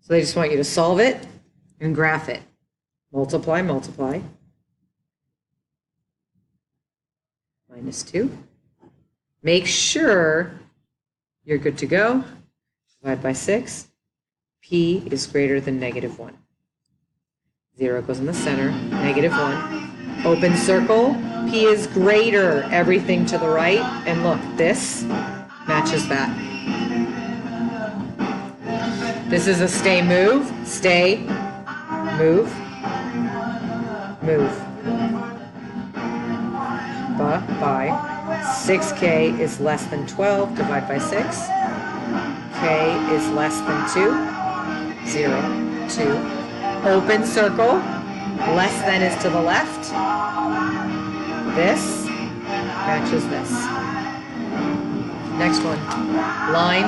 So they just want you to solve it and graph it. Multiply, multiply. Minus 2. Make sure you're good to go. Divide by 6. P is greater than negative 1. 0 goes in the center. Negative 1. Open circle. P is greater. Everything to the right. And look, this matches that. This is a stay, move. Stay, move, move. By 6k is less than 12. Divide by 6. K is less than 2. 0, 2. Open circle. Less than is to the left. This matches this. Next one. Line.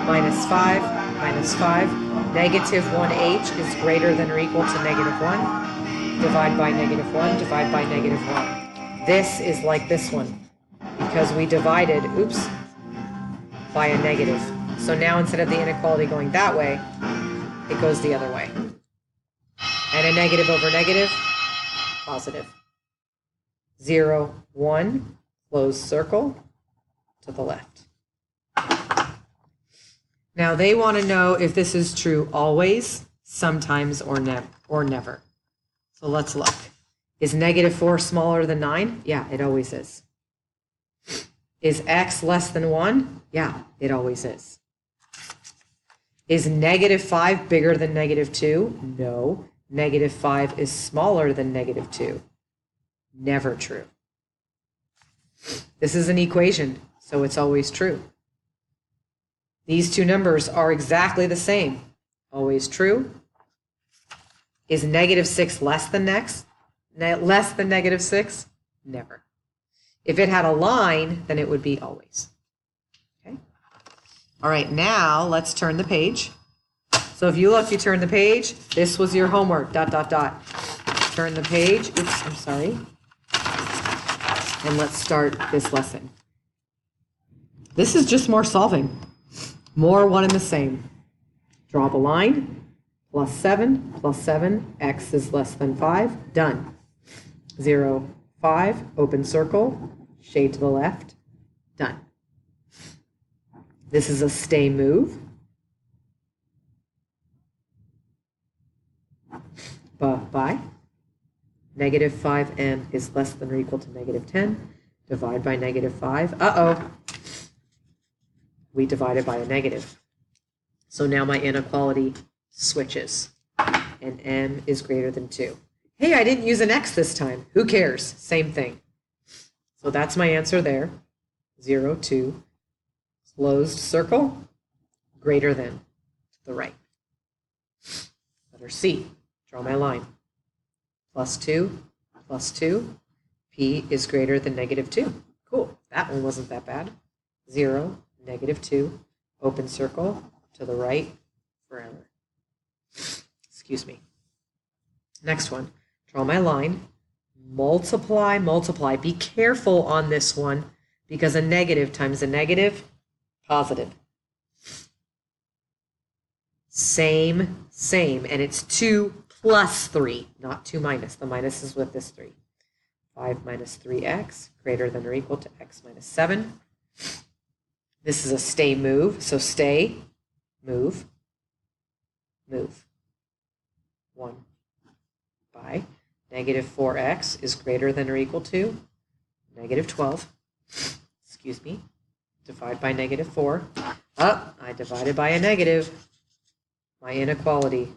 Minus 5. Minus 5. Negative 1h is greater than or equal to negative 1. Divide by negative 1. Divide by negative 1. This is like this one because we divided, oops, by a negative. So now instead of the inequality going that way, it goes the other way. And a negative over negative, positive. 0, 1, closed circle to the left. Now they want to know if this is true always, sometimes, or never. So let's look. Is negative 4 smaller than 9? Yeah, it always is. Is x less than 1? Yeah, it always is. Is negative 5 bigger than negative 2? No. Negative 5 is smaller than negative 2. Never true. This is an equation, so it's always true. These two numbers are exactly the same. Always true. Is negative 6 less than negative 6? Never. If it had a line, then it would be always. Okay. All right, now let's turn the page. So if you look, you turn the page. This was your homework, ... Turn the page. Oops, I'm sorry. And let's start this lesson. This is just more solving. More one and the same. Draw the line. Plus 7, x is less than 5. Done. 0, 5, open circle, shade to the left. Done. This is a stay move. By. Negative 5m is less than or equal to negative 10. Divide by negative 5. Uh-oh. We divided by a negative. So now my inequality switches. And m is greater than 2. Hey, I didn't use an x this time. Who cares? Same thing. So that's my answer there. 0, 2. Closed circle, greater than, to the right. Letter C. Draw my line. Plus 2, plus 2. P is greater than negative 2. Cool. That one wasn't that bad. 0, negative 2. Open circle, to the right, forever. Excuse me. Next one. Draw my line. Multiply, multiply. Be careful on this one because a negative times a negative, positive. Same, same. And it's 2 plus 3, not 2 minus. The minus is with this 3. 5 minus 3x, greater than or equal to x minus 7. This is a stay move. So stay, move, move. 1 by negative 4x is greater than or equal to negative 12. Excuse me. Divide by negative 4. I divided by a negative. My inequality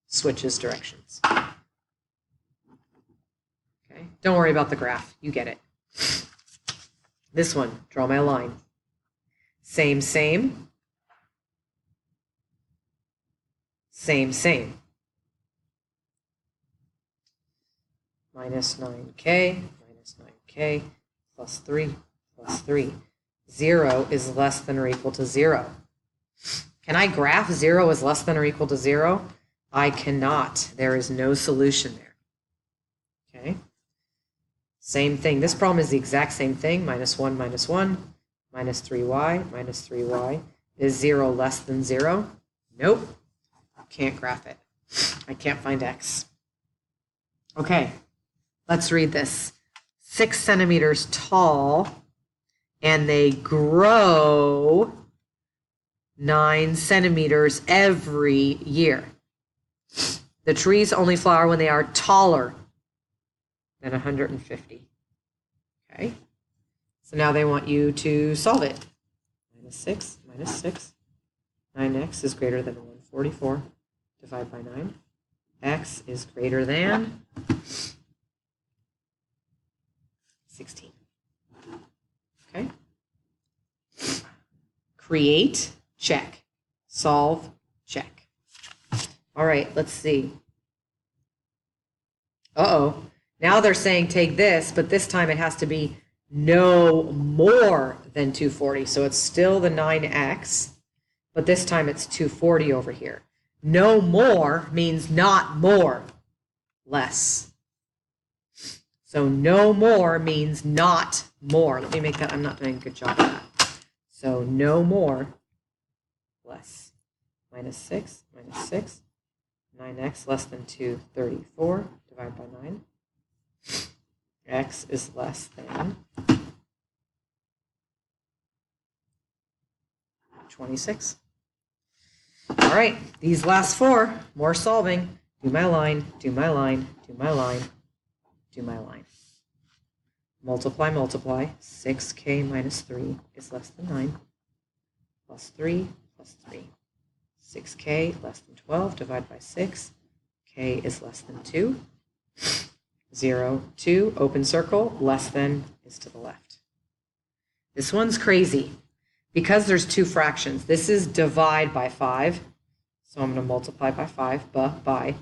switches directions. Okay. Don't worry about the graph. You get it. This one, draw my line. Same, same. Same, same. Minus 9k, plus 3, plus 3. 0 is less than or equal to 0. Can I graph 0 is less than or equal to 0? I cannot. There is no solution there. Okay. Same thing. This problem is the exact same thing. Minus 1, minus 1. Minus 3y, minus 3y. Is 0 less than 0? Nope. can't graph it. I can't find x. Okay, let's read this. 6 centimeters tall, and they grow 9 centimeters every year. The trees only flower when they are taller than 150. Okay, so now they want you to solve it. Minus 6 minus 6. 9x is greater than 144. Divide by 9. X is greater than 16. Okay. Create, check. Solve, check. All right, let's see. Uh-oh. Now they're saying take this, but this time it has to be no more than 240. So it's still the 9x, but this time it's 240 over here. No more means not more, less. So no more means not more. Let me make that, I'm not doing a good job of that. So no more, less. Minus 6, minus 6. 9x less than 234. Divide by 9. X is less than 26. All right, these last 4, more solving. Do my line, do my line, do my line, do my line. Multiply, multiply. 6k minus 3 is less than 9. Plus 3, plus 3. 6k less than 12. Divide by 6. K is less than 2. 0, 2, open circle, less than is to the left. This one's crazy because there's 2 fractions. This is divide by 5. So I'm going to multiply by 5, by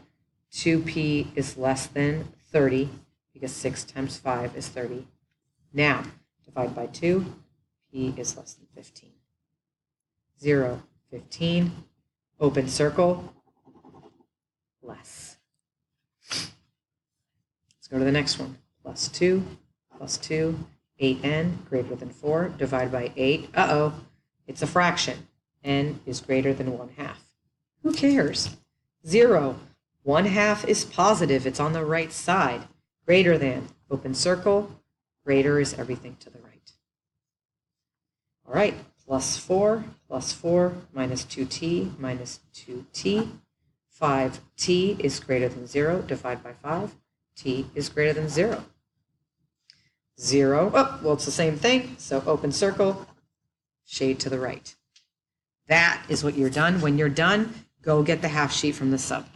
2p is less than 30 because 6 times 5 is 30. Now, divide by 2, p is less than 15. 0, 15, open circle, less. Let's go to the next one. Plus 2, 8n greater than 4, divide by 8. Uh-oh, it's a fraction. N is greater than 1/2. Who cares? 0, 1/2 is positive. It's on the right side. Greater than, open circle, greater is everything to the right. All right, plus 4, minus 2t, minus 2t. 5t is greater than 0, divide by 5. T is greater than 0. 0, oh, well, it's the same thing, so open circle, shade to the right. That is what you're done. When you're done, go get the half sheet from the sub.